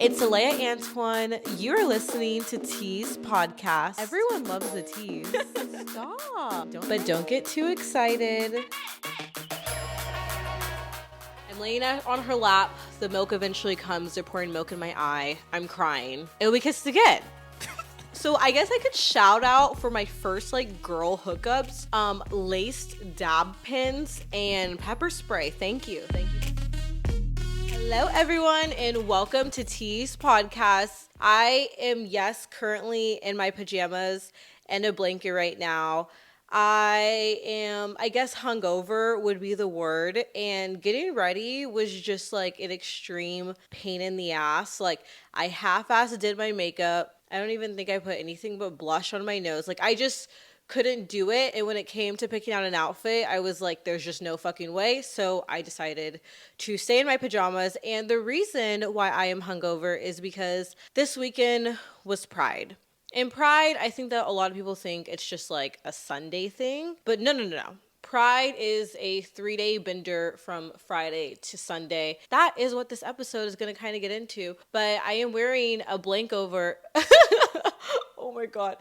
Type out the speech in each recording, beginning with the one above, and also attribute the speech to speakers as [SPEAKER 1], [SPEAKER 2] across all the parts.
[SPEAKER 1] It's Aleya Antoine. You're listening to Tease podcast.
[SPEAKER 2] Everyone loves a tease. Stop.
[SPEAKER 1] Don't get too excited. I'm laying on her lap. The milk eventually comes. They're pouring milk in my eye. I'm crying. And we kissed again. So I guess I could shout out for my first girl hookups, laced dab pins and pepper spray. Thank you. Hello everyone and welcome to Tease podcast. I am currently in my pajamas and a blanket right now. I am, hungover would be the word, and getting ready was just an extreme pain in the ass. I half-assed did my makeup. I don't even think I put anything but blush on my nose. I just couldn't do it. And when it came to picking out an outfit, I was like, there's just no fucking way. So I decided to stay in my pajamas. And the reason why I am hungover is because this weekend was Pride. And Pride, I think that a lot of people think it's just a Sunday thing. But no. Pride is a 3-day bender from Friday to Sunday. That is what this episode is going to kind of get into. But I am wearing a blanket over. Oh my God.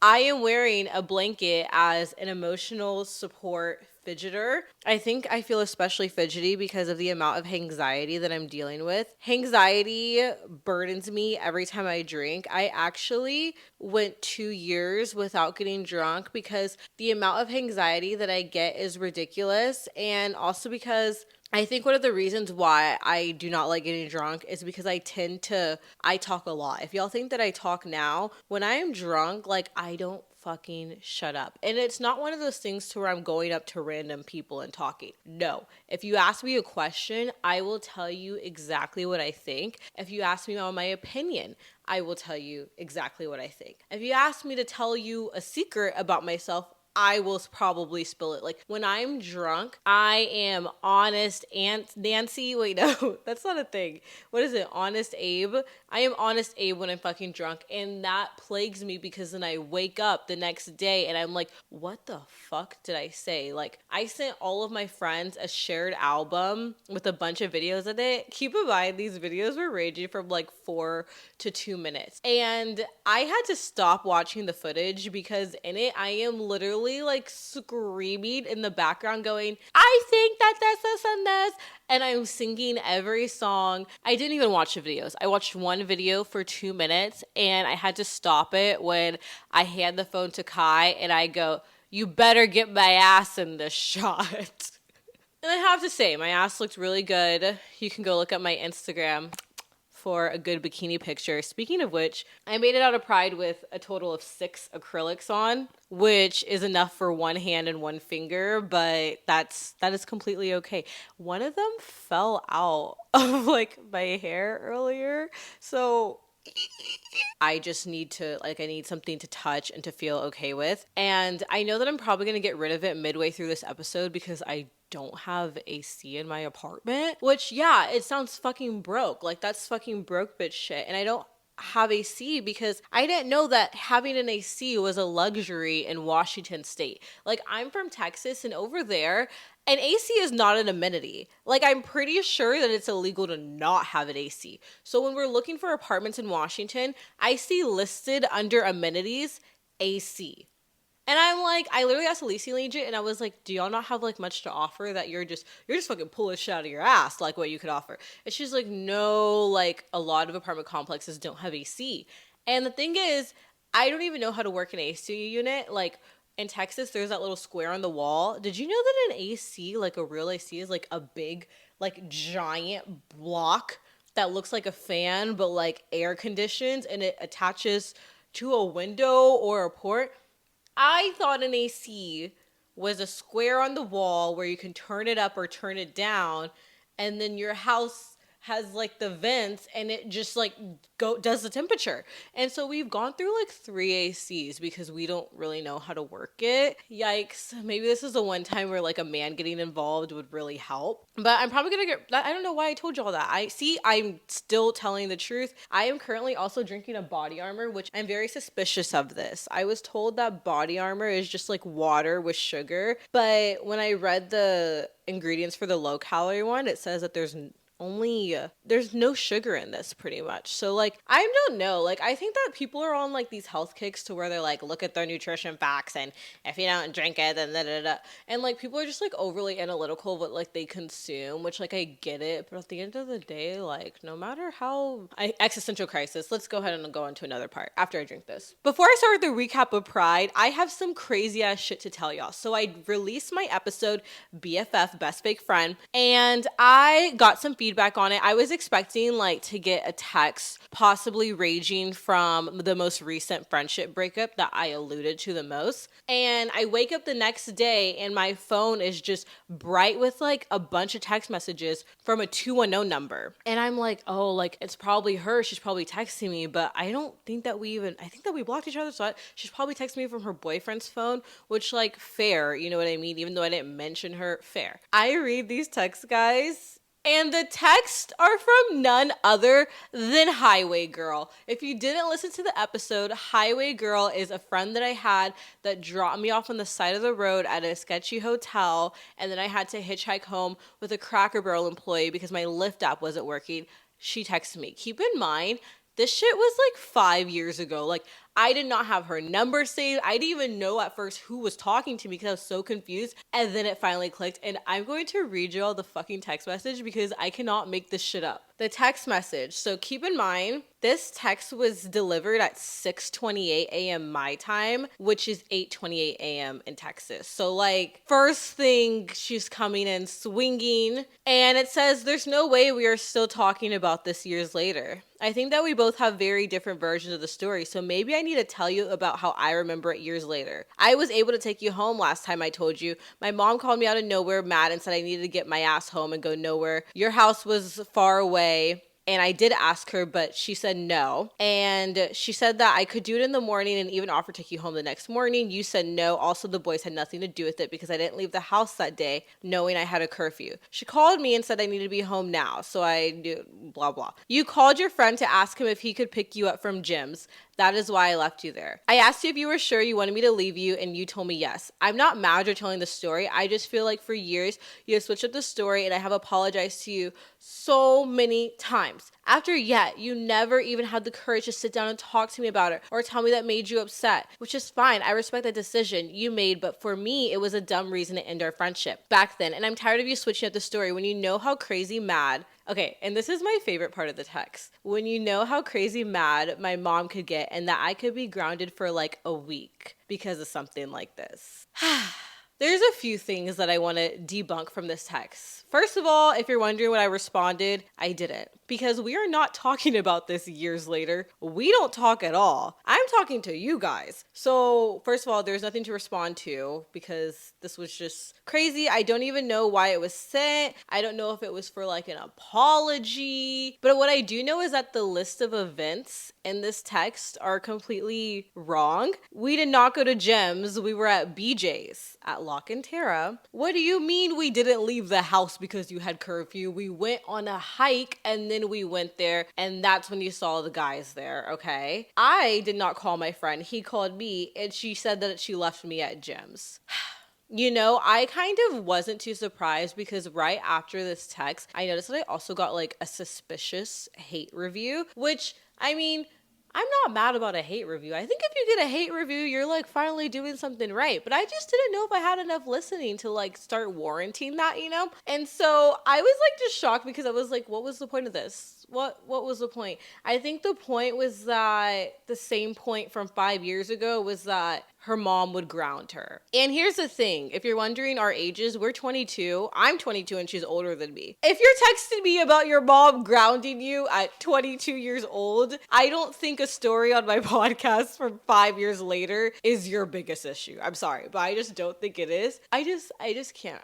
[SPEAKER 1] I am wearing a blanket as an emotional support fidgeter. I think I feel especially fidgety because of the amount of anxiety that I'm dealing with. Anxiety burdens me every time I drink. I actually went 2 years without getting drunk because the amount of anxiety that I get is ridiculous. And also because I think one of the reasons why I do not like getting drunk is because I talk a lot. If y'all think that I talk now, when I am drunk, I don't fucking shut up. And it's not one of those things to where I'm going up to random people and talking. No. If you ask me a question, I will tell you exactly what I think. If you ask me my opinion, I will tell you exactly what I think. If you ask me to tell you a secret about myself, I will probably spill it. When I'm drunk, I am honest Aunt Nancy. Wait, no, that's not a thing. What is it? Honest Abe? I am honest Abe when I'm fucking drunk. And that plagues me because then I wake up the next day and I'm like, what the fuck did I say? I sent all of my friends a shared album with a bunch of videos in it. Keep in mind, these videos were ranging from 4 to 2 minutes. And I had to stop watching the footage because in it, I am literally screaming in the background going, I think that this and this. And I'm singing every song. I didn't even watch the videos. I watched one video for 2 minutes and I had to stop it when I hand the phone to Kai and I go, you better get my ass in this shot. And I have to say, my ass looked really good. You can go look at my Instagram for a good bikini picture. Speaking of which, I made it out of Pride with a total of 6 acrylics on, which is enough for one hand and one finger, but that is completely okay. One of them fell out of my hair earlier, so I just need to, I need something to touch and to feel okay with. And I know that I'm probably going to get rid of it midway through this episode because I don't have AC in my apartment, which, yeah, it sounds fucking broke. That's fucking broke bitch shit. And I don't have AC because I didn't know that having an AC was a luxury in Washington state. I'm from Texas and over there, an AC is not an amenity. I'm pretty sure that it's illegal to not have an AC. So when we're looking for apartments in Washington, I see listed under amenities, AC. And I literally asked the leasing agent and I was like, do y'all not have much to offer that you're just fucking pulling shit out of your ass, what you could offer? And she's like, no, a lot of apartment complexes don't have AC. And the thing is, I don't even know how to work an AC unit. In Texas, there's that little square on the wall. Did you know that an AC, a real AC, is a big, giant block that looks like a fan, but air conditioned and it attaches to a window or a port? I thought an AC was a square on the wall where you can turn it up or turn it down, and then your house has the vents and it just does the temperature. And so we've gone through 3 ACs because we don't really know how to work it. Yikes. Maybe this is the one time where a man getting involved would really help. But I'm probably gonna I don't know why I told y'all that. I'm still telling the truth. I am currently also drinking a Body Armor, which I'm very suspicious of this. I was told that Body Armor is just water with sugar. But when I read the ingredients for the low calorie one, it says that there's only there's no sugar in this pretty much. So like I don't know, like I think that people are on like these health kicks to where they're like, look at their nutrition facts, and if you don't drink it, then da da da. And like people are just like overly analytical of what like they consume, which like I get it, but at the end of the day, like no matter how existential crisis, let's go ahead and go into another part after I drink this. Before I start the recap of Pride, I have some crazy ass shit to tell y'all. So I released my episode BFF, Best Fake Friend, and I got some feedback on it. I was expecting like to get a text possibly raging from the most recent friendship breakup that I alluded to the most. And I wake up the next day and my phone is just bright with like a bunch of text messages from a 210 number. And I'm like, oh, like it's probably her. She's probably texting me, but I don't think that I think that we blocked each other. So she's probably texting me from her boyfriend's phone, which like fair, you know what I mean? Even though I didn't mention her, fair. I read these texts, guys, and the texts are from none other than Highway Girl. If you didn't listen to the episode, Highway Girl is a friend that I had that dropped me off on the side of the road at a sketchy hotel, and then I had to hitchhike home with a Cracker Barrel employee because my Lyft app wasn't working. She texted me. Keep in mind, this shit was like 5 years ago. Like, I did not have her number saved. I didn't even know at first who was talking to me because I was so confused. And then it finally clicked. And I'm going to read you all the fucking text message because I cannot make this shit up. The text message. So keep in mind, this text was delivered at 6:28 a.m. my time, which is 8:28 a.m. in Texas. So like, first thing, she's coming in swinging. And it says, there's no way we are still talking about this years later. I think that we both have very different versions of the story. So maybe I need to tell you about how I remember it years later. I was able to take you home last time I told you. My mom called me out of nowhere mad and said I needed to get my ass home and go nowhere. Your house was far away. And I did ask her, but she said no. And she said that I could do it in the morning and even offer to take you home the next morning. You said no. Also, the boys had nothing to do with it because I didn't leave the house that day knowing I had a curfew. She called me and said I needed to be home now. So I do blah, blah. You called your friend to ask him if he could pick you up from Jim's. That is why I left you there. I asked you if you were sure you wanted me to leave you, and you told me yes. I'm not mad you're telling the story. I just feel like for years you have switched up the story, and I have apologized to you so many times. After yet, you never even had the courage to sit down and talk to me about it or tell me that made you upset, which is fine. I respect that decision you made, but for me, it was a dumb reason to end our friendship back then, and I'm tired of you switching up the story when you know how crazy mad. Okay, and this is my favorite part of the text. When you know how crazy mad my mom could get and that I could be grounded for like a week because of something like this. There's a few things that I want to debunk from this text. First of all, if you're wondering what I responded, I didn't. Because we are not talking about this years later. We don't talk at all. I'm talking to you guys. So, first of all, there's nothing to respond to because this was just crazy. I don't even know why it was sent. I don't know if it was for like an apology. But what I do know is that the list of events in this text are completely wrong. We did not go to Jim's. We were at BJ's at Lock and Terra. What do you mean we didn't leave the house because you had curfew? We went on a hike and then we went there, and that's when you saw the guys there, okay? I did not call my friend. He called me, and she said that she left me at Jim's. You know, I kind of wasn't too surprised because right after this text, I noticed that I also got like a suspicious hate review, which, I mean, I'm not mad about a hate review. I think if you get a hate review, you're like finally doing something right. But I just didn't know if I had enough listening to like start warranting that, you know? And so I was like just shocked because I was like, what was the point of this? What was the point? I think the point was that the same point from 5 years ago was that her mom would ground her. And here's the thing. If you're wondering our ages, we're 22. I'm 22 and she's older than me. If you're texting me about your mom grounding you at 22 years old, I don't think a story on my podcast from 5 years later is your biggest issue. I'm sorry, but I just don't think it is. I just can't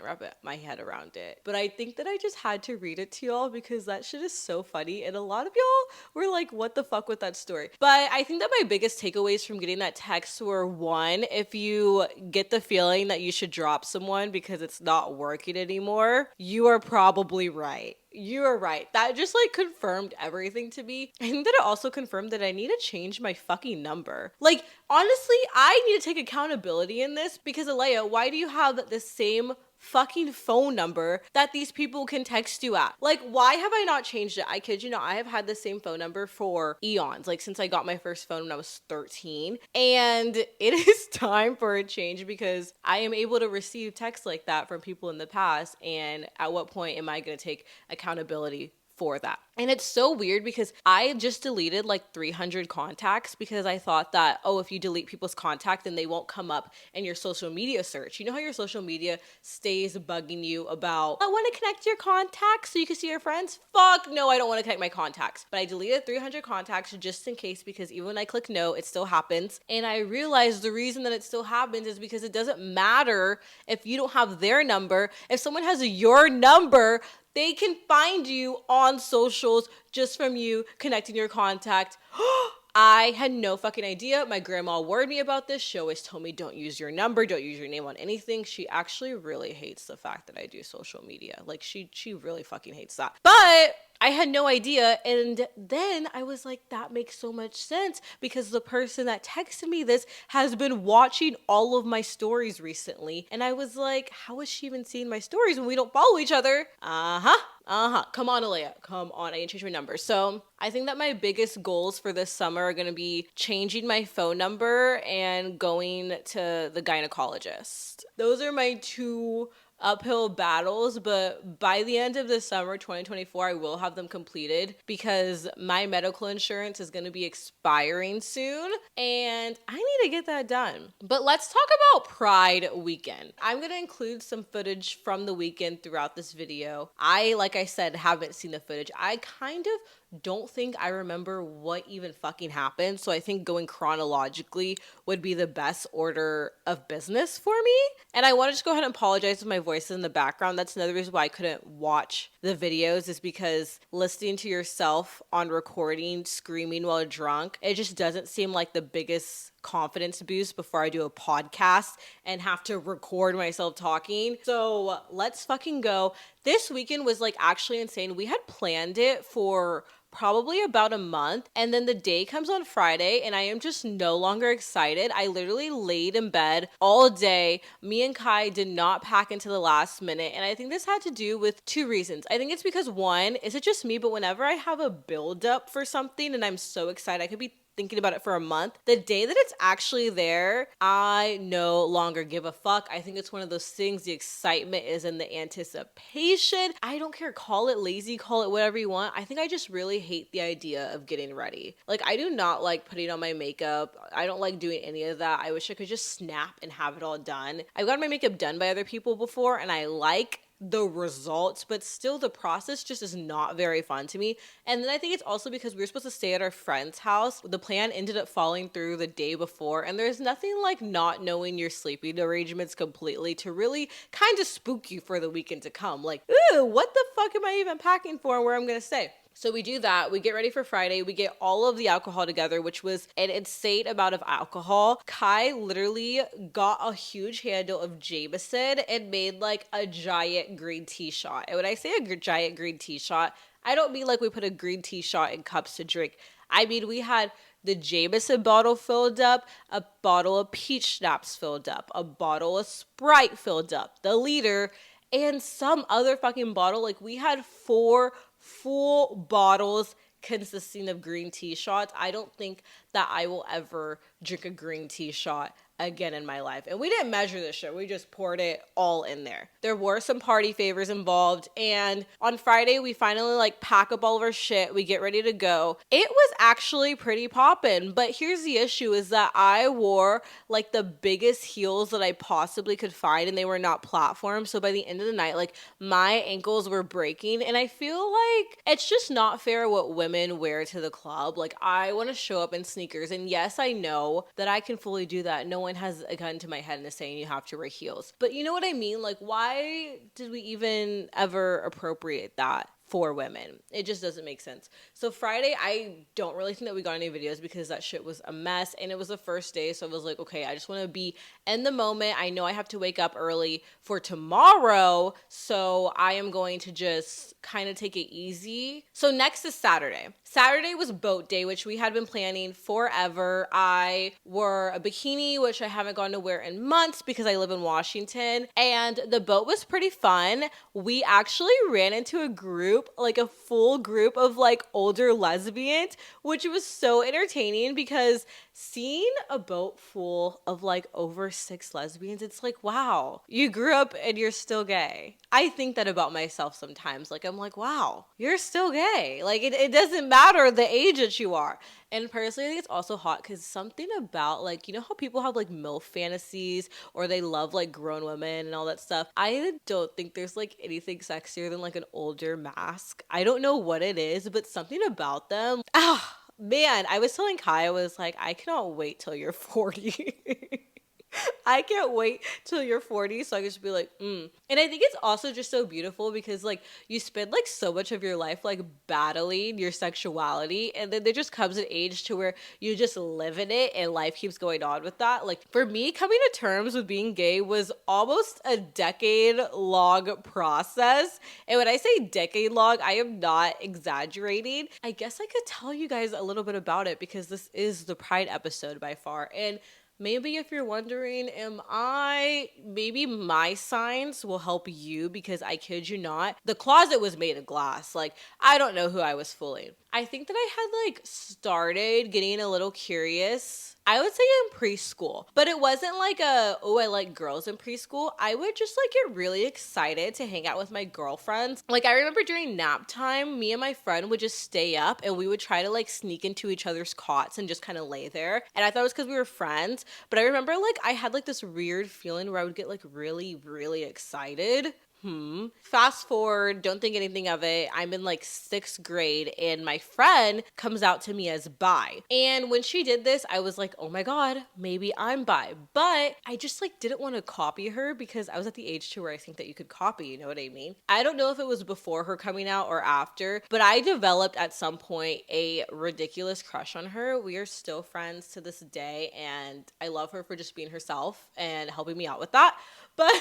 [SPEAKER 1] wrap my head around it. But I think that I just had to read it to y'all because that shit is so funny. And a lot of y'all were like, what the fuck with that story? But I think that my biggest takeaways from getting that text were, one, if you get the feeling that you should drop someone because it's not working anymore, you are probably right. You are right. That just like confirmed everything to me. I think that it also confirmed that I need to change my fucking number. Like, honestly, I need to take accountability in this because Aleya, why do you have the same fucking phone number that these people can text you at. Like, why have I not changed it? I kid you not, I have had the same phone number for eons, like since I got my first phone when I was 13. And it is time for a change because I am able to receive texts like that from people in the past. And at what point am I going to take accountability for that? And it's so weird because I just deleted like 300 contacts because I thought that, oh, if you delete people's contact, then they won't come up in your social media search. You know how your social media stays bugging you about, I want to connect your contacts so you can see your friends? Fuck no, I don't want to connect my contacts. But I deleted 300 contacts just in case, because even when I click no, it still happens. And I realized the reason that it still happens is because it doesn't matter if you don't have their number. If someone has your number, they can find you on socials just from you connecting your contact. I had no fucking idea. My grandma warned me about this. She always told me, don't use your number, don't use your name on anything. She actually really hates the fact that I do social media. Like, she really fucking hates that. But I had no idea. And then I was like, that makes so much sense because the person that texted me this has been watching all of my stories recently. And I was like, how is she even seeing my stories when we don't follow each other? Come on, Aleya. Come on. I didn't change my number. So I think that my biggest goals for this summer are going to be changing my phone number and going to the gynecologist. Those are my two uphill battles, but by the end of the summer 2024 I will have them completed because my medical insurance is going to be expiring soon and I need to get that done. But let's talk about Pride weekend. I'm going to include some footage from the weekend throughout this video. Like I said, haven't seen the footage. I kind of don't think I remember what even fucking happened. So I think going chronologically would be the best order of business for me. And I want to just go ahead and apologize if my voice is in the background. That's another reason why I couldn't watch the videos, is because listening to yourself on recording, screaming while drunk, it just doesn't seem like the biggest confidence boost before I do a podcast and have to record myself talking. So let's fucking go. This weekend was like actually insane. We had planned it for probably about a month, and then the day comes on Friday and I am just no longer excited. I literally laid in bed all day. Me and Kai did not pack into the last minute, and I think this had to do with two reasons. I think it's because, one, is it just me, but whenever I have a build up for something and I'm so excited, I could be thinking about it for a month, the day that it's actually there, I no longer give a fuck. I think it's one of those things, the excitement is in the anticipation. I don't care, call it lazy, call it whatever you want. I think I just really hate the idea of getting ready. Like, I do not like putting on my makeup. I don't like doing any of that. I wish I could just snap and have it all done. I've gotten my makeup done by other people before and I like the results, but still the process just is not very fun to me. And then I think it's also because we were supposed to stay at our friend's house. The plan ended up falling through the day before, and there's nothing like not knowing your sleeping arrangements completely to really kind of spook you for the weekend to come. Like, ooh, what the fuck am I even packing for and where I'm gonna stay? So we do that. We get ready for Friday. We get all of the alcohol together, which was an insane amount of alcohol. Kai literally got a huge handle of Jameson and made like a giant green tea shot. And when I say a giant green tea shot, I don't mean like we put a green tea shot in cups to drink. I mean, we had the Jameson bottle filled up, a bottle of peach schnapps filled up, a bottle of Sprite filled up, the liter, and some other fucking bottle. Like, we had 4 full bottles consisting of green tea shots. I don't think that I will ever drink a green tea shot again in my life. And we didn't measure this shit. We just poured it all in there. There were some party favors involved. And on Friday, we finally like pack up all of our shit. We get ready to go. It was actually pretty poppin'. But here's the issue, is that I wore like the biggest heels that I possibly could find, and they were not platforms. So by the end of the night, like, my ankles were breaking. And I feel like it's just not fair what women wear to the club. Like, I want to show up in sneakers. And yes, I know that I can fully do that. No one has a gun to my head and is saying you have to wear heels. But you know what I mean? Like, why did we even ever appropriate that for women. It just doesn't make sense. So Friday, I don't really think that we got any videos because that shit was a mess. And it was the first day. So I was like, okay, I just want to be in the moment. I know I have to wake up early for tomorrow. So I am going to just kind of take it easy. So next is Saturday. Saturday was boat day, which we had been planning forever. I wore a bikini, which I haven't gone to wear in months because I live in Washington. And the boat was pretty fun. We actually ran into a group, like a full group of like older lesbians, which was so entertaining because seeing a boat full of like over 6 lesbians, it's like, wow, you grew up and you're still gay. I think that about myself sometimes. Like, I'm like, wow, you're still gay. Like, it doesn't matter the age that you are. And personally, I think it's also hot because something about, like, you know how people have like MILF fantasies or they love like grown women and all that stuff? I don't think there's like anything sexier than like an older mask. I don't know what it is, but something about them. Man, I was telling Kai, I was like, I cannot wait till you're 40. I can't wait till you're 40 so I can just be like, And I think it's also just so beautiful because like you spend like so much of your life like battling your sexuality, and then there just comes an age to where you just live in it and life keeps going on with that. Like for me, coming to terms with being gay was almost a decade long process. And when I say decade long, I am not exaggerating. I guess I could tell you guys a little bit about it because this is the Pride episode by far. And maybe if you're wondering, maybe my signs will help you because I kid you not, the closet was made of glass. Like, I don't know who I was fooling. I think that I had like started getting a little curious, I would say in preschool, but it wasn't like I like girls in preschool. I would just like get really excited to hang out with my girlfriends. Like I remember during nap time, me and my friend would just stay up and we would try to like sneak into each other's cots and just kind of lay there. And I thought it was because we were friends, but I remember like I had like this weird feeling where I would get like really, really excited. Fast forward, don't think anything of it. I'm in like 6th grade and my friend comes out to me as bi. And when she did this, I was like, oh my God, maybe I'm bi. But I just like didn't want to copy her because I was at the age to where I think that you could copy, you know what I mean? I don't know if it was before her coming out or after, but I developed at some point a ridiculous crush on her. We are still friends to this day and I love her for just being herself and helping me out with that. But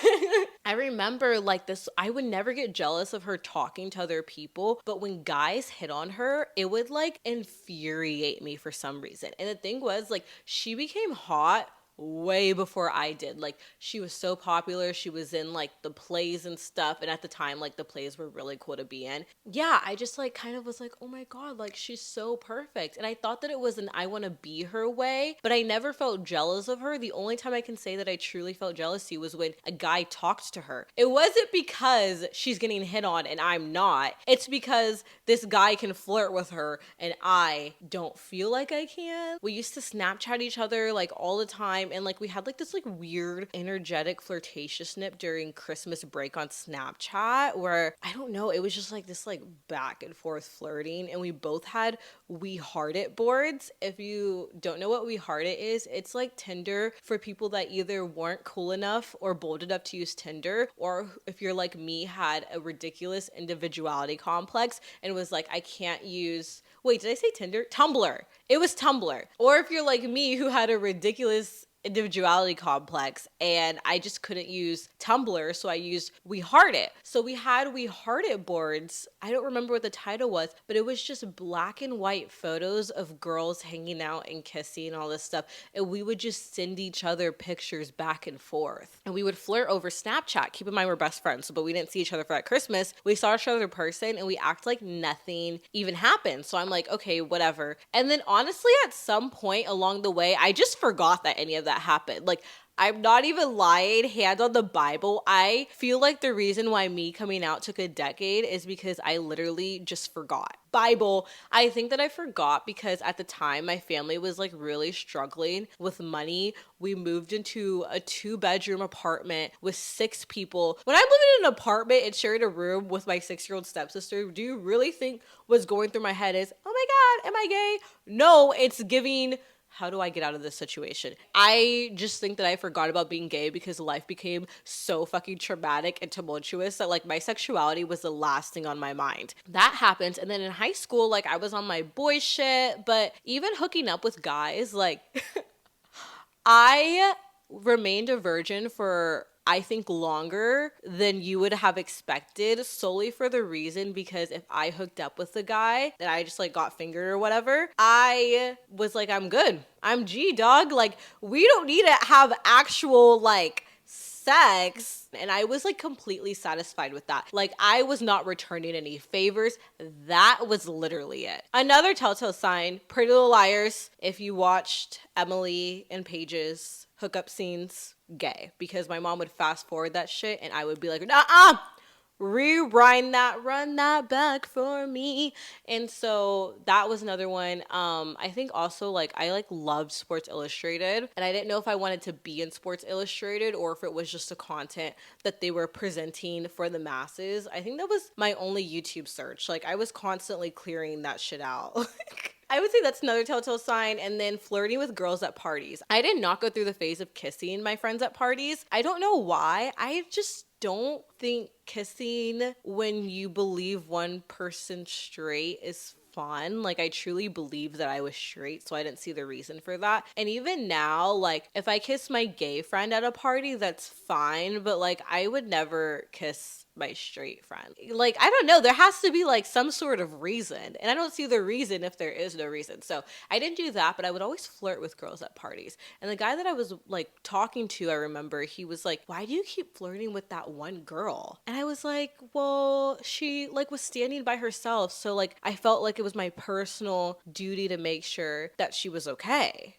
[SPEAKER 1] I remember like this, I would never get jealous of her talking to other people, but when guys hit on her, it would like infuriate me for some reason. And the thing was like, she became hot way before I did. Like she was so popular. She was in like the plays and stuff. And at the time, like the plays were really cool to be in. Yeah, I just like kind of was like, oh my God, like she's so perfect. And I thought that it was an I want to be her way, but I never felt jealous of her. The only time I can say that I truly felt jealousy was when a guy talked to her. It wasn't because she's getting hit on and I'm not. It's because this guy can flirt with her and I don't feel like I can. We used to Snapchat each other like all the time. And like we had like this like weird energetic flirtatiousness during Christmas break on Snapchat where I don't know, it was just like this like back and forth flirting. And we both had We Heart It boards. If you don't know what We Heart It is, it's like Tinder for people that either weren't cool enough or bold enough to use Tinder, or if you're like me, had a ridiculous individuality complex and was like, I can't use, wait, did I say Tinder? Tumblr. It was Tumblr. Or if you're like me who had a ridiculous individuality complex and I just couldn't use Tumblr, so I used We Heart It. So we had We Heart It boards. I don't remember what the title was, but it was just black and white photos of girls hanging out and kissing and all this stuff. And we would just send each other pictures back and forth. And we would flirt over Snapchat. Keep in mind we're best friends, but we didn't see each other for that Christmas. We saw each other in person and we act like nothing even happened. So I'm like, okay, whatever. And then honestly, at some point along the way, I just forgot that any of that happened. Like, I'm not even lying, hand on the Bible. I feel like the reason why me coming out took a decade is because I literally just forgot. Bible, I think that I forgot because at the time my family was like really struggling with money. We moved into a 2-bedroom apartment with 6 people. When I'm living in an apartment and sharing a room with my 6-year-old stepsister, do you really think what's going through my head is, oh my God, am I gay? No, it's giving, how do I get out of this situation? I just think that I forgot about being gay because life became so fucking traumatic and tumultuous that like my sexuality was the last thing on my mind. That happened. And then in high school, like I was on my boy shit, but even hooking up with guys, like I remained a virgin for I think longer than you would have expected, solely for the reason because if I hooked up with the guy that I just like got fingered or whatever, I was like, I'm good. I'm G, dog. Like, we don't need to have actual like sex. And I was like completely satisfied with that. Like, I was not returning any favors. That was literally it. Another telltale sign, Pretty Little Liars. If you watched Emily and Paige's hookup scenes, gay, because my mom would fast forward that shit and I would be like, rewind that, run that back for me. And so that was another one. I think also like I like loved Sports Illustrated, and I didn't know if I wanted to be in Sports Illustrated or if it was just the content that they were presenting for the masses. I think that was my only YouTube search. Like I was constantly clearing that shit out. I would say that's another telltale sign. And then flirting with girls at parties. I did not go through the phase of kissing my friends at parties. I don't know why. I just don't think kissing when you believe one person straight is fun. Like I truly believe that I was straight, so I didn't see the reason for that. And even now, like if I kiss my gay friend at a party, that's fine, but like I would never kiss my straight friend. Like I don't know, there has to be like some sort of reason, and I don't see the reason if there is no reason. So I didn't do that, but I would always flirt with girls at parties. And the guy that I was like talking to, I remember he was like, why do you keep flirting with that one girl? And I was like, well, she like was standing by herself, so like I felt like it was my personal duty to make sure that she was okay.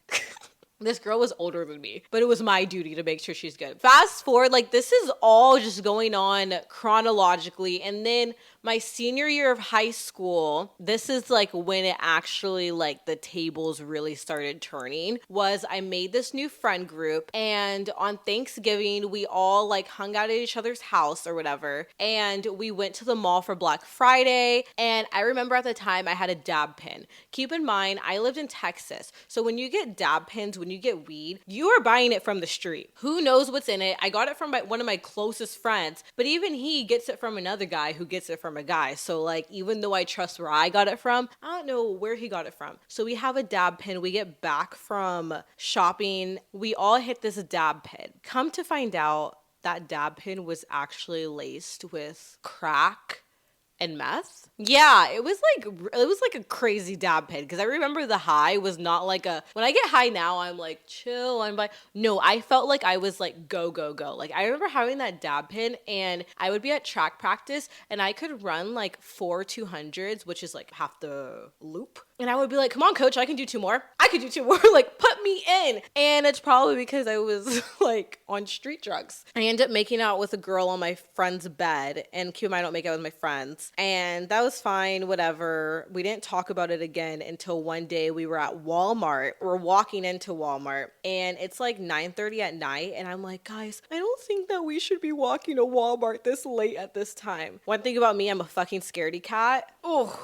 [SPEAKER 1] This girl was older than me, but it was my duty to make sure she's good. Fast forward, like this is all just going on chronologically. And then my senior year of high school, this is like when it actually like the tables really started turning, was I made this new friend group, and on Thanksgiving, we all like hung out at each other's house or whatever. And we went to the mall for Black Friday. And I remember at the time I had a dab pen. Keep in mind, I lived in Texas. So when you get dab pens, when you get weed, you are buying it from the street. Who knows what's in it? I got it from one of my closest friends, but even he gets it from another guy who gets it from a guy. So like, even though I trust where I got it from, I don't know where he got it from. So we have a dab pen. We get back from shopping. We all hit this dab pen. Come to find out, that dab pen was actually laced with crack and meth. Yeah, it was like a crazy dab pen, because I remember the high was not like when I get high now, I'm like chill, I'm like, no, I felt like I was like go. Like I remember having that dab pen, and I would be at track practice and I could run like 4 200s, which is like half the loop. And I would be like, come on, coach, I can do 2 more. I can do 2 more. Like, put me in. And it's probably because I was like on street drugs. I ended up making out with a girl on my friend's bed. And keep in mind, I don't make out with my friends. And that was fine, whatever. We didn't talk about it again until one day we were at Walmart. We're walking into Walmart, and it's like 9:30 at night. And I'm like, guys, I don't think that we should be walking to Walmart this late at this time. One thing about me, I'm a fucking scaredy cat. Oh,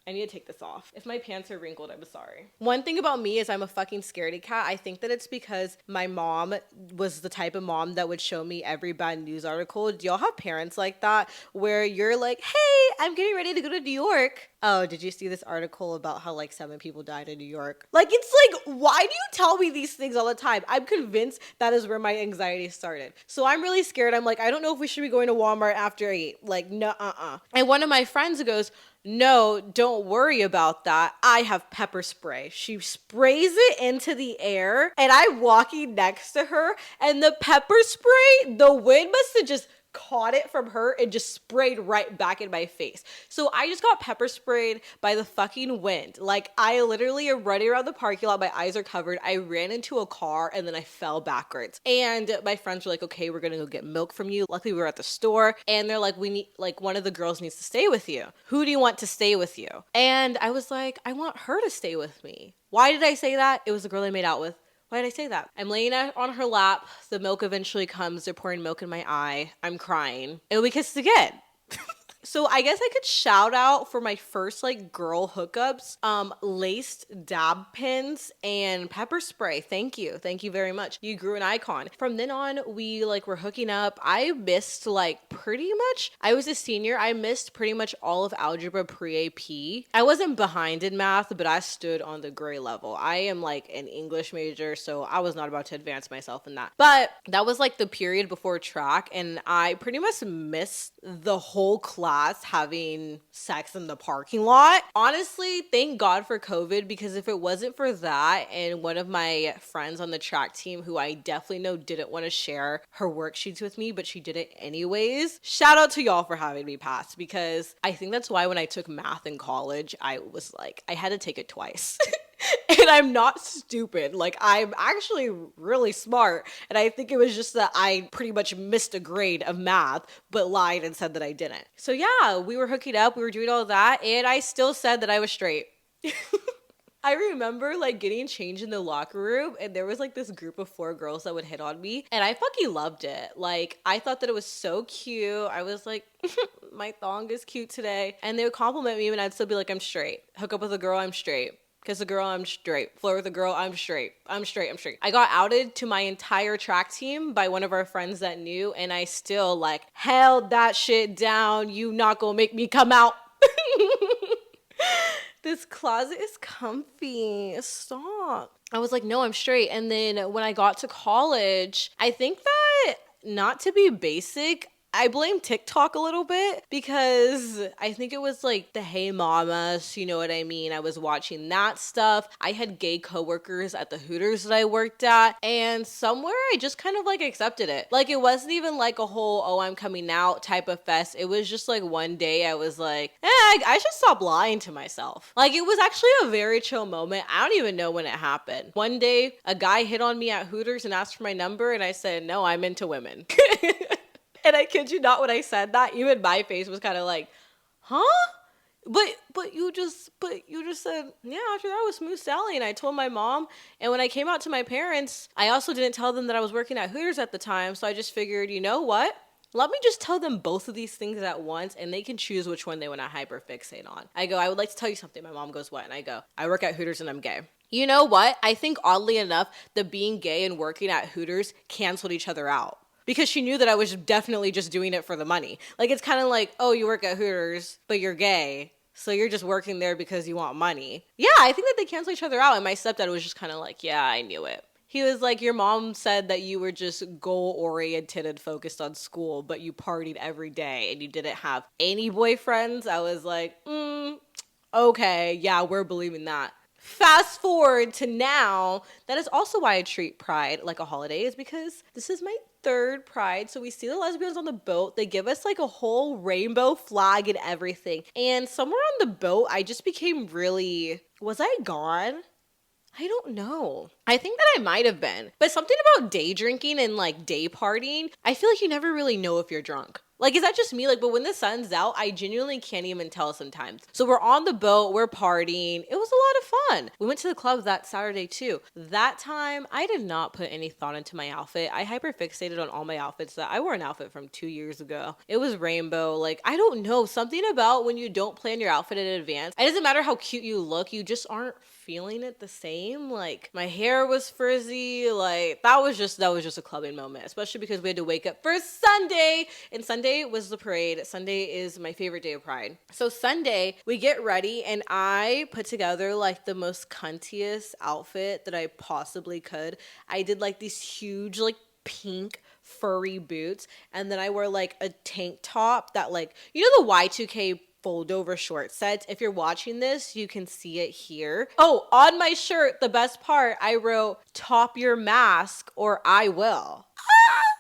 [SPEAKER 1] I need to take this off. If my pants are wrinkled, I'm sorry. One thing about me is I'm a fucking scaredy cat. I think that it's because my mom was the type of mom that would show me every bad news article. Do y'all have parents like that where you're like, hey, I'm getting ready to go to New York. Oh, did you see this article about how like 7 people died in New York? Like, it's like, why do you tell me these things all the time? I'm convinced that is where my anxiety started. So I'm really scared. I'm like, I don't know if we should be going to Walmart after 8. Like, no, And one of my friends goes, no, don't worry about that. I have pepper spray. She sprays it into the air, and I'm walking next to her, and the pepper spray, the wind must have just caught it from her and just sprayed right back in my face. So I just got pepper sprayed by the fucking wind. Like, I literally am running around the parking lot. My eyes are covered. I ran into a car and then I fell backwards. And my friends were like, okay, we're gonna go get milk from you. Luckily, we were at the store, and they're like, we need, like, one of the girls needs to stay with you. Who do you want to stay with you? And I was like, I want her to stay with me. Why did I say that? It was the girl I made out with. Why did I say that? I'm laying on her lap. The milk eventually comes. They're pouring milk in my eye. I'm crying. And we kissed again. So I guess I could shout out for my first like girl hookups, laced dab pins and pepper spray. Thank you. Thank you very much. You grew an icon. From then on, we like were hooking up. I missed like pretty much, I was a senior. I missed pretty much all of algebra pre-AP. I wasn't behind in math, but I stood on the gray level. I am like an English major, so I was not about to advance myself in that. But that was like the period before track, and I pretty much missed the whole class having sex in the parking lot. Honestly, thank God for COVID, because if it wasn't for that and one of my friends on the track team who I definitely know didn't want to share her worksheets with me, but she did it anyways, shout out to y'all for having me pass, because I think that's why when I took math in college, I was like, I had to take it twice. And I'm not stupid. Like, I'm actually really smart. And I think it was just that I pretty much missed a grade of math, but lied and said that I didn't. So yeah, we were hooking up. We were doing all that. And I still said that I was straight. I remember like getting changed in the locker room, and there was like this group of 4 girls that would hit on me, and I fucking loved it. Like, I thought that it was so cute. I was like, my thong is cute today. And they would compliment me, and I'd still be like, I'm straight. Hook up with a girl, I'm straight. Kiss a girl, I'm straight. Flirt with a girl, I'm straight. I'm straight, I'm straight. I got outed to my entire track team by one of our friends that knew, and I still like held that shit down. You not gonna make me come out. This closet is comfy. Stop. I was like, no, I'm straight. And then when I got to college, I think that, not to be basic, I blame TikTok a little bit, because I think it was like the Hey Mamas, you know what I mean? I was watching that stuff. I had gay coworkers at the Hooters that I worked at, and somewhere I just kind of like accepted it. Like, it wasn't even like a whole, oh, I'm coming out type of fest. It was just like one day I was like, I should stop lying to myself. Like, it was actually a very chill moment. I don't even know when it happened. One day, a guy hit on me at Hooters and asked for my number, and I said, no, I'm into women. And I kid you not, when I said that, even my face was kind of like, huh? But you just said, yeah, after that was smooth sailing. And I told my mom, and when I came out to my parents, I also didn't tell them that I was working at Hooters at the time. So I just figured, you know what? Let me just tell them both of these things at once, and they can choose which one they want to hyperfixate on. I go, I would like to tell you something. My mom goes, what? And I go, I work at Hooters and I'm gay. You know what? I think oddly enough, the being gay and working at Hooters canceled each other out. Because she knew that I was definitely just doing it for the money. Like, it's kind of like, oh, you work at Hooters, but you're gay, so you're just working there because you want money. Yeah, I think that they cancel each other out. And my stepdad was just kind of like, yeah, I knew it. He was like, your mom said that you were just goal-oriented and focused on school, but you partied every day and you didn't have any boyfriends. I was like, okay, yeah, we're believing that. Fast forward to now, that is also why I treat Pride like a holiday, is because this is my 3rd Pride. So we see the lesbians on the boat. They give us like a whole rainbow flag and everything. And somewhere on the boat, I just became really, was I gone? I don't know. I think that I might have been. But something about day drinking and like day partying, I feel like you never really know if you're drunk. Like, is that just me? Like, but when the sun's out, I genuinely can't even tell sometimes. So we're on the boat, we're partying. It was a lot of fun. We went to the club that Saturday too. That time, I did not put any thought into my outfit. I hyperfixated on all my outfits. That I wore an outfit from 2 years ago. It was rainbow. Like, I don't know. Something about when you don't plan your outfit in advance. It doesn't matter how cute you look. You just aren't feeling it the same. Like, my hair was frizzy. Like, that was just a clubbing moment, especially because we had to wake up for Sunday, and Sunday was the parade. Sunday is my favorite day of Pride. So Sunday, we get ready, and I put together like the most cuntiest outfit that I possibly could. I did like these huge like pink furry boots, and then I wore like a tank top that, like, you know, the Y2K fold over short sets. If you're watching this, you can see it here. Oh, on my shirt, the best part, I wrote, "Top your mask or I will."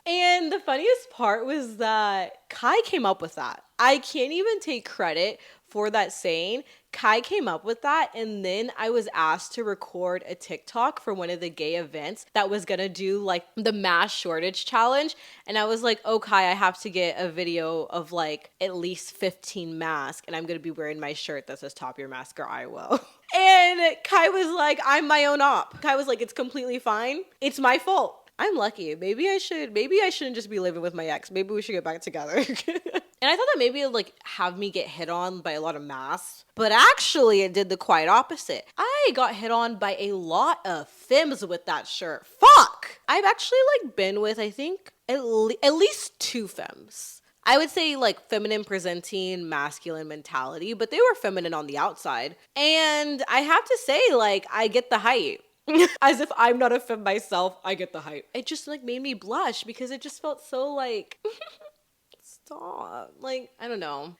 [SPEAKER 1] And the funniest part was that Kai came up with that. I can't even take credit for that saying. Kai came up with that, and then I was asked to record a TikTok for one of the gay events that was gonna do like the mask shortage challenge. And I was like, oh, Kai, I have to get a video of like at least 15 masks, and I'm gonna be wearing my shirt that says "Top your mask or I will." And Kai was like, I'm my own op. Kai was like, it's completely fine. It's my fault. I'm lucky. Maybe I shouldn't just be living with my ex. Maybe we should get back together. And I thought that maybe it'd like have me get hit on by a lot of masks, but actually it did the quite opposite. I got hit on by a lot of femmes with that shirt. Fuck! I've actually like been with, I think, at least 2 femmes. I would say like feminine presenting, masculine mentality, but they were feminine on the outside. And I have to say, like, I get the hype. As if I'm not a femme myself, I get the hype. It just like made me blush because it just felt so like... Stop. Like, I don't know.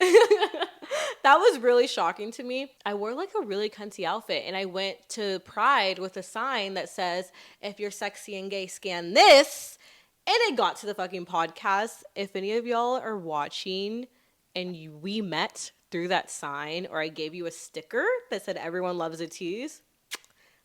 [SPEAKER 1] That was really shocking to me. I wore like a really cunty outfit and I went to Pride with a sign that says, if you're sexy and gay, scan this. And it got to the fucking podcast. If any of y'all are watching and we met through that sign, or I gave you a sticker that said everyone loves a tease,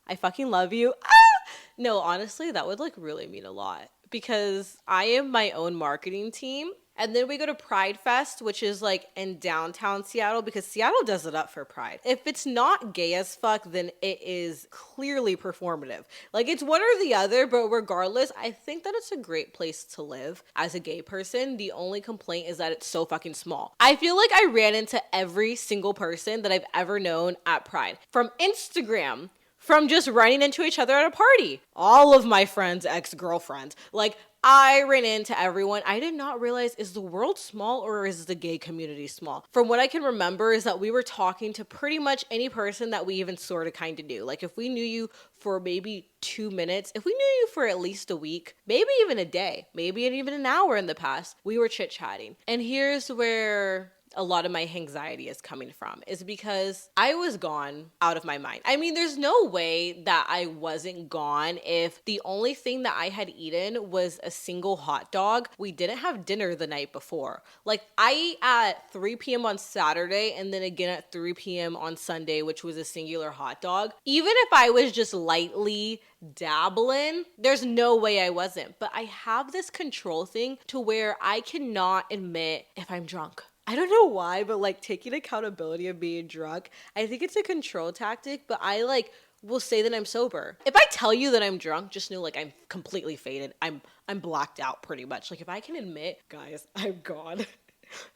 [SPEAKER 1] I fucking love you. Ah! No, honestly, that would like really mean a lot because I am my own marketing team. And then we go to Pride Fest, which is like in downtown Seattle because Seattle does it up for Pride. If it's not gay as fuck, then it is clearly performative. Like it's one or the other, but regardless, I think that it's a great place to live as a gay person. The only complaint is that it's so fucking small. I feel like I ran into every single person that I've ever known at Pride. From Instagram, from just running into each other at a party. All of my friends' ex-girlfriends. Like, I ran into everyone. I did not realize, is the world small or is the gay community small? From what I can remember is that we were talking to pretty much any person that we even sort of kind of knew. Like if we knew you for maybe 2 minutes, if we knew you for at least a week, maybe even a day, maybe even an hour in the past, we were chit-chatting. And here's where a lot of my anxiety is coming from, is because I was gone out of my mind. I mean, there's no way that I wasn't gone if the only thing that I had eaten was a single hot dog. We didn't have dinner the night before. Like I ate at 3 p.m. on Saturday and then again at 3 p.m. on Sunday, which was a singular hot dog. Even if I was just lightly dabbling, there's no way I wasn't. But I have this control thing to where I cannot admit if I'm drunk. I don't know why, but like taking accountability of being drunk, I think it's a control tactic, but I like will say that I'm sober. If I tell you that I'm drunk, just know like I'm completely faded. I'm blacked out pretty much. Like if I can admit, guys, I'm gone.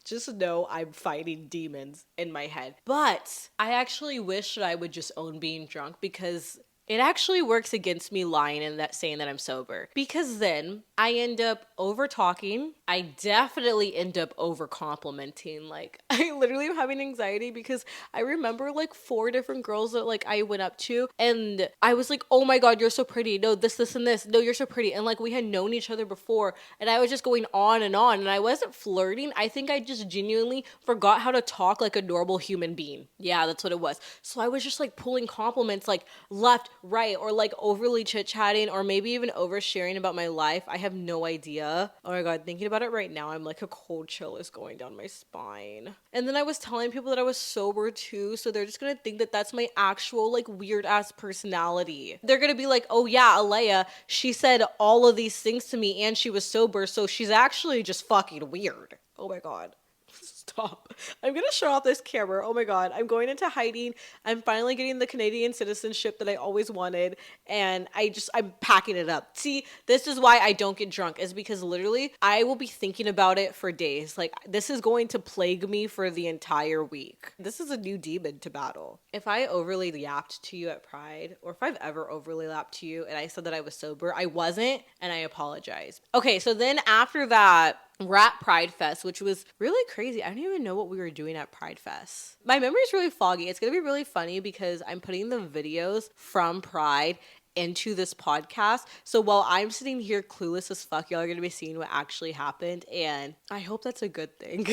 [SPEAKER 1] Just know I'm fighting demons in my head. But I actually wish that I would just own being drunk because it actually works against me lying and that saying that I'm sober, because then I end up over talking. I definitely end up over complimenting. Like I literally am having anxiety because I remember like 4 different girls that like I went up to and I was like, oh my God, you're so pretty. No, this, and this. No, you're so pretty. And like we had known each other before and I was just going on and I wasn't flirting. I think I just genuinely forgot how to talk like a normal human being. Yeah, that's what it was. So I was just like pulling compliments like left, right, or like overly chit-chatting or maybe even oversharing about my life. I have no idea. Oh my God, thinking about it right now, I'm like a cold chill is going down my spine. And then I was telling people that I was sober too, so they're just gonna think that that's my actual like weird ass personality. They're gonna be like, oh yeah, Aleya, she said all of these things to me and she was sober, so she's actually just fucking weird. Oh my God. Stop. I'm gonna shut off this camera. Oh my God. I'm going into hiding. I'm finally getting the Canadian citizenship that I always wanted. And I'm packing it up. See, this is why I don't get drunk, is because literally I will be thinking about it for days. Like this is going to plague me for the entire week. This is a new demon to battle. If I overly yapped to you at Pride, or if I've ever overly yapped to you and I said that I was sober, I wasn't, and I apologize. Okay, so then after that, we're at Pride Fest, which was really crazy. I don't even know what we were doing at Pride Fest. My memory's really foggy. It's going to be really funny because I'm putting the videos from Pride into this podcast. So while I'm sitting here clueless as fuck, y'all are going to be seeing what actually happened. And I hope that's a good thing.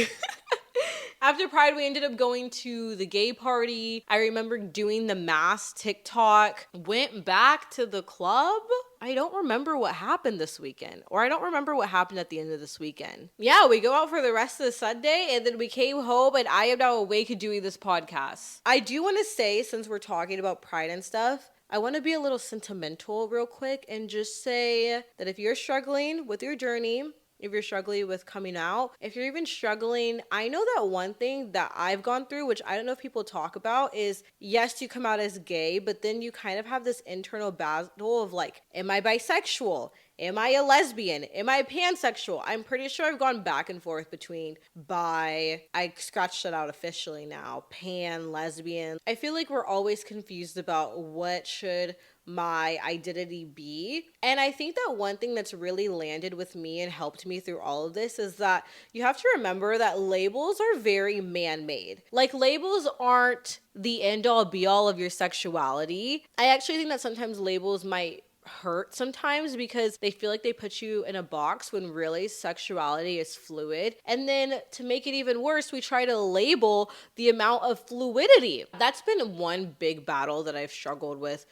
[SPEAKER 1] After Pride, we ended up going to the gay party. I remember doing the mass TikTok, went back to the club. I don't remember what happened this weekend, or I don't remember what happened at the end of this weekend. Yeah, we go out for the rest of the Sunday, and then we came home, and I am now awake and doing this podcast. I do want to say, since we're talking about Pride and stuff, I want to be a little sentimental real quick and just say that if you're struggling with your journey, if you're struggling with coming out, if you're even struggling, I know that one thing that I've gone through, which I don't know if people talk about, is yes, you come out as gay, but then you kind of have this internal battle of like, am I bisexual? Am I a lesbian? Am I pansexual? I'm pretty sure I've gone back and forth between bi, I scratched it out officially now, pan, lesbian. I feel like we're always confused about what should my identity be. And I think that one thing that's really landed with me and helped me through all of this is that you have to remember that labels are very man-made. Like, labels aren't the end-all be-all of your sexuality. I actually think that sometimes labels might hurt sometimes because they feel like they put you in a box when really sexuality is fluid. And then to make it even worse, we try to label the amount of fluidity. That's been one big battle that I've struggled with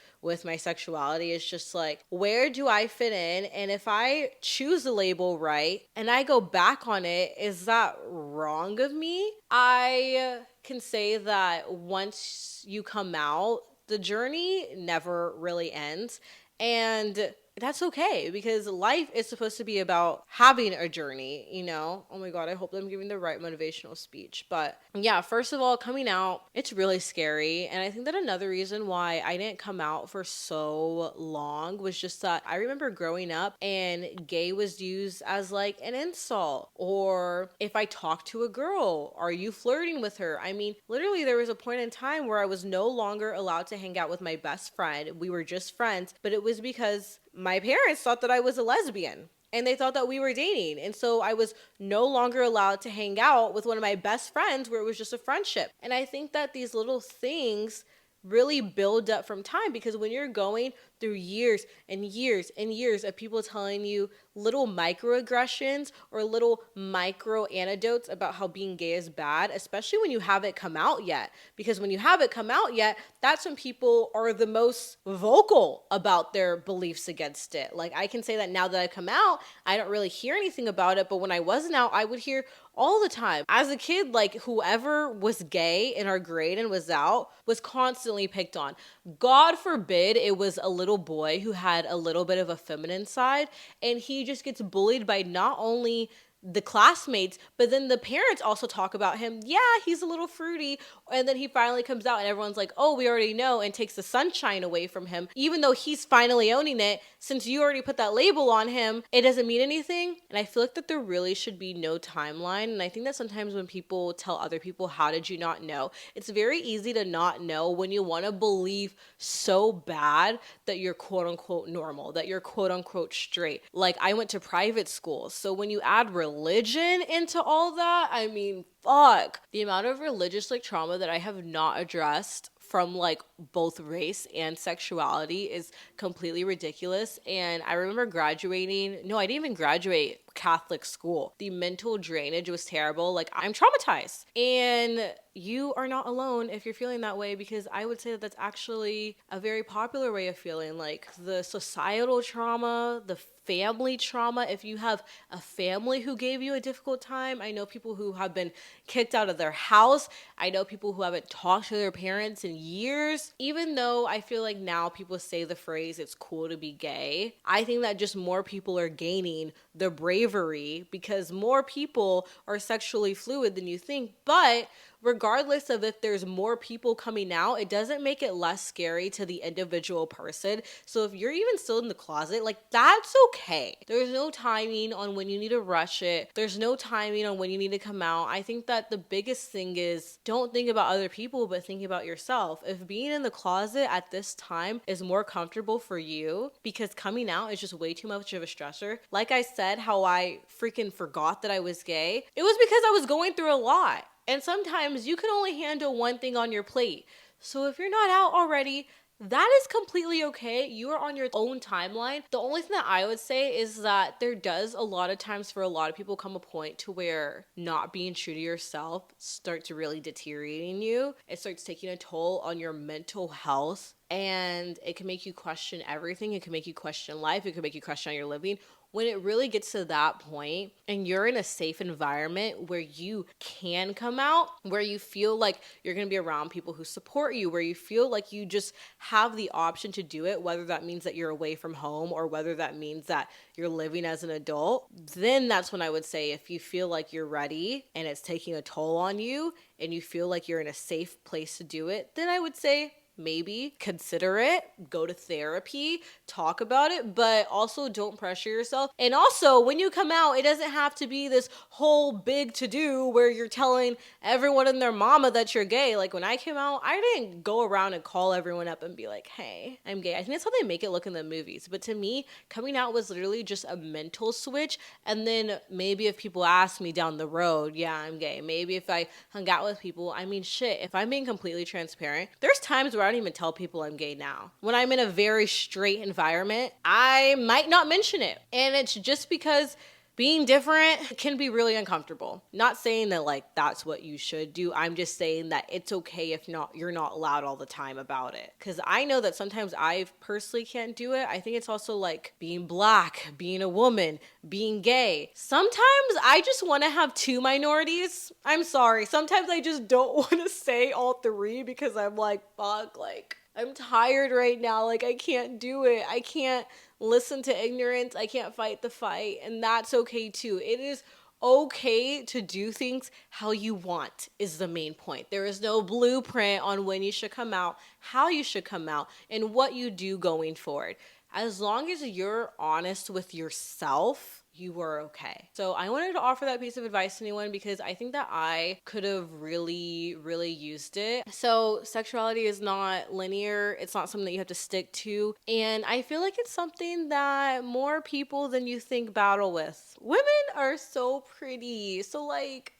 [SPEAKER 1] my sexuality, is just like, where do I fit in? And if I choose a label right and I go back on it, is that wrong of me? I can say that once you come out, the journey never really ends. And that's okay, because life is supposed to be about having a journey, you know? Oh my God, I hope I'm giving the right motivational speech. But yeah, first of all, coming out, it's really scary. And I think that another reason why I didn't come out for so long was just that I remember growing up and gay was used as like an insult. Or if I talked to a girl, are you flirting with her? I mean, literally there was a point in time where I was no longer allowed to hang out with my best friend. We were just friends, but it was because my parents thought that I was a lesbian and they thought that we were dating. And so I was no longer allowed to hang out with one of my best friends where it was just a friendship. And I think that these little things really build up from time, because when you're going through years and years and years of people telling you little microaggressions or little micro anecdotes about how being gay is bad, especially when you haven't come out yet. Because when you haven't come out yet, that's when people are the most vocal about their beliefs against it. Like, I can say that now that I've come out, I don't really hear anything about it. But when I wasn't out, I would hear all the time. As a kid, like, whoever was gay in our grade and was out was constantly picked on. God forbid it was a little boy who had a little bit of a feminine side, and he just gets bullied by not only the classmates, but then the parents also talk about him. Yeah, he's a little fruity. And then he finally comes out and everyone's like, oh, we already know, and takes the sunshine away from him. Even though he's finally owning it, since you already put that label on him, it doesn't mean anything. And I feel like that there really should be no timeline. And I think that sometimes when people tell other people, how did you not know? It's very easy to not know when you want to believe so bad that you're quote unquote normal, that you're quote unquote straight. Like, I went to private school. So when you add religion into all that, I mean, fuck. The amount of religious like trauma that I have not addressed from like both race and sexuality is completely ridiculous. And I remember graduating, no, I didn't even graduate Catholic school. The mental drainage was terrible. Like, I'm traumatized. And you are not alone if you're feeling that way, because I would say that that's actually a very popular way of feeling. Like, the societal trauma, the family trauma. If you have a family who gave you a difficult time, I know people who have been kicked out of their house. I know people who haven't talked to their parents in years. Even though I feel like now people say the phrase, it's cool to be gay, I think that just more people are gaining the bravery because more people are sexually fluid than you think. But regardless of if there's more people coming out, it doesn't make it less scary to the individual person. So if you're even still in the closet, like, that's okay. There's no timing on when you need to rush it. There's no timing on when you need to come out. I think that the biggest thing is, don't think about other people, but think about yourself. If being in the closet at this time is more comfortable for you, because coming out is just way too much of a stressor. Like I said, how I freaking forgot that I was gay. It was because I was going through a lot. And sometimes you can only handle one thing on your plate. So if you're not out already, that is completely okay. You are on your own timeline. The only thing that I would say is that there does a lot of times for a lot of people come a point to where not being true to yourself starts really deteriorating you. It starts taking a toll on your mental health. And it can make you question everything. It can make you question life. It can make you question how you're living. When it really gets to that point and you're in a safe environment where you can come out, where you feel like you're going to be around people who support you, where you feel like you just have the option to do it, whether that means that you're away from home or whether that means that you're living as an adult, then that's when I would say, if you feel like you're ready and it's taking a toll on you and you feel like you're in a safe place to do it, then I would say, maybe consider it, go to therapy, talk about it, but also don't pressure yourself. And also, when you come out, it doesn't have to be this whole big to-do where you're telling everyone and their mama that you're gay. Like, when I came out, I didn't go around and call everyone up and be like, hey, I'm gay. I think that's how they make it look in the movies. But to me, coming out was literally just a mental switch. And then maybe if people ask me down the road, yeah, I'm gay. Maybe if I hung out with people, I mean, shit, if I'm being completely transparent, there's times where I don't even tell people I'm gay now. When I'm in a very straight environment, I might not mention it. And it's just because being different can be really uncomfortable. Not saying that like that's what you should do. I'm just saying that it's okay if not you're not loud all the time about it. Cause I know that sometimes I personally can't do it. I think it's also like being black, being a woman, being gay. Sometimes I just want to have two minorities. I'm sorry. Sometimes I just don't want to say all three because I'm like, fuck, like I'm tired right now. Like I can't do it. I can't listen to ignorance. I can't fight the fight. And that's okay too. It is okay to do things how you want is the main point. There is no blueprint on when you should come out, how you should come out, and what you do going forward. As long as you're honest with yourself, you are okay. So I wanted to offer that piece of advice to anyone because I think that I could have really, really used it. So sexuality is not linear. It's not something that you have to stick to. And I feel like it's something that more people than you think battle with. Women are so pretty. So like,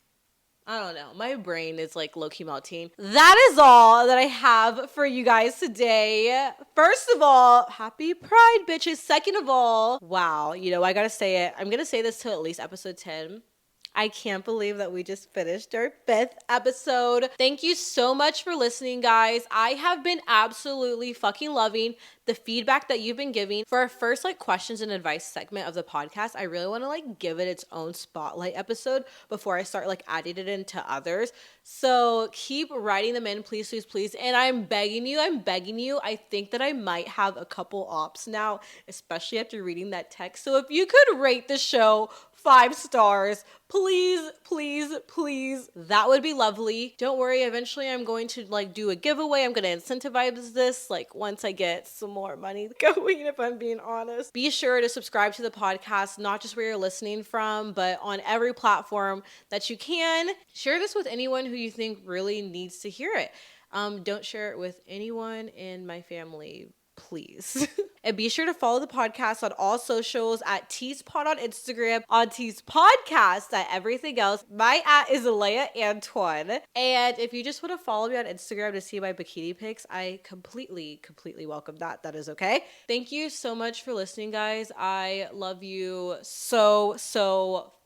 [SPEAKER 1] I don't know. My brain is like low-key melting. That is all that I have for you guys today. First of all, happy Pride, bitches. Second of all, wow, I gotta say it. I'm gonna say this till at least episode 10. I can't believe that we just finished our 5th episode. Thank you so much for listening, guys. I have been absolutely fucking loving the feedback that you've been giving. For our first questions and advice segment of the podcast, I really want to give it its own spotlight episode before I start adding it into others. So keep writing them in, please, please, please. And I'm begging you. I think that I might have a couple ops now, especially after reading that text. So if you could rate the show 5 stars, please, please, please, that would be lovely. Don't worry, eventually I'm going to do a giveaway. I'm going to incentivize this once I get some more money going, if I'm being honest. Be sure to subscribe to the podcast, not just where you're listening from, but on every platform that you can. Share this with anyone who you think really needs to hear it. Don't share it with anyone in my family, please. And be sure to follow the podcast on all socials at Tease Pod on Instagram, on Tease Podcast at everything else. My @ is Aleya Antoine. And if you just want to follow me on Instagram to see my bikini pics, I completely welcome that. That is okay. Thank you so much for listening, guys. I love you so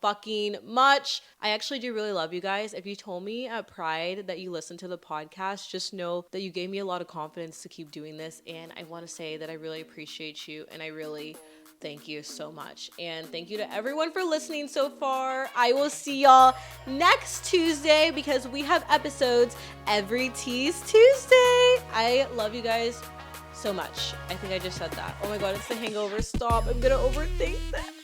[SPEAKER 1] fucking much. I actually do really love you guys. If you told me at Pride that you listened to the podcast, just know that you gave me a lot of confidence to keep doing this. And I want to say that I really appreciate you and I really thank you so much. And thank you to everyone for listening so far. I will see y'all next Tuesday because we have episodes every Tease Tuesday. I love you guys so much. I think I just said that. Oh my God, it's the hangover. Stop. I'm gonna overthink that.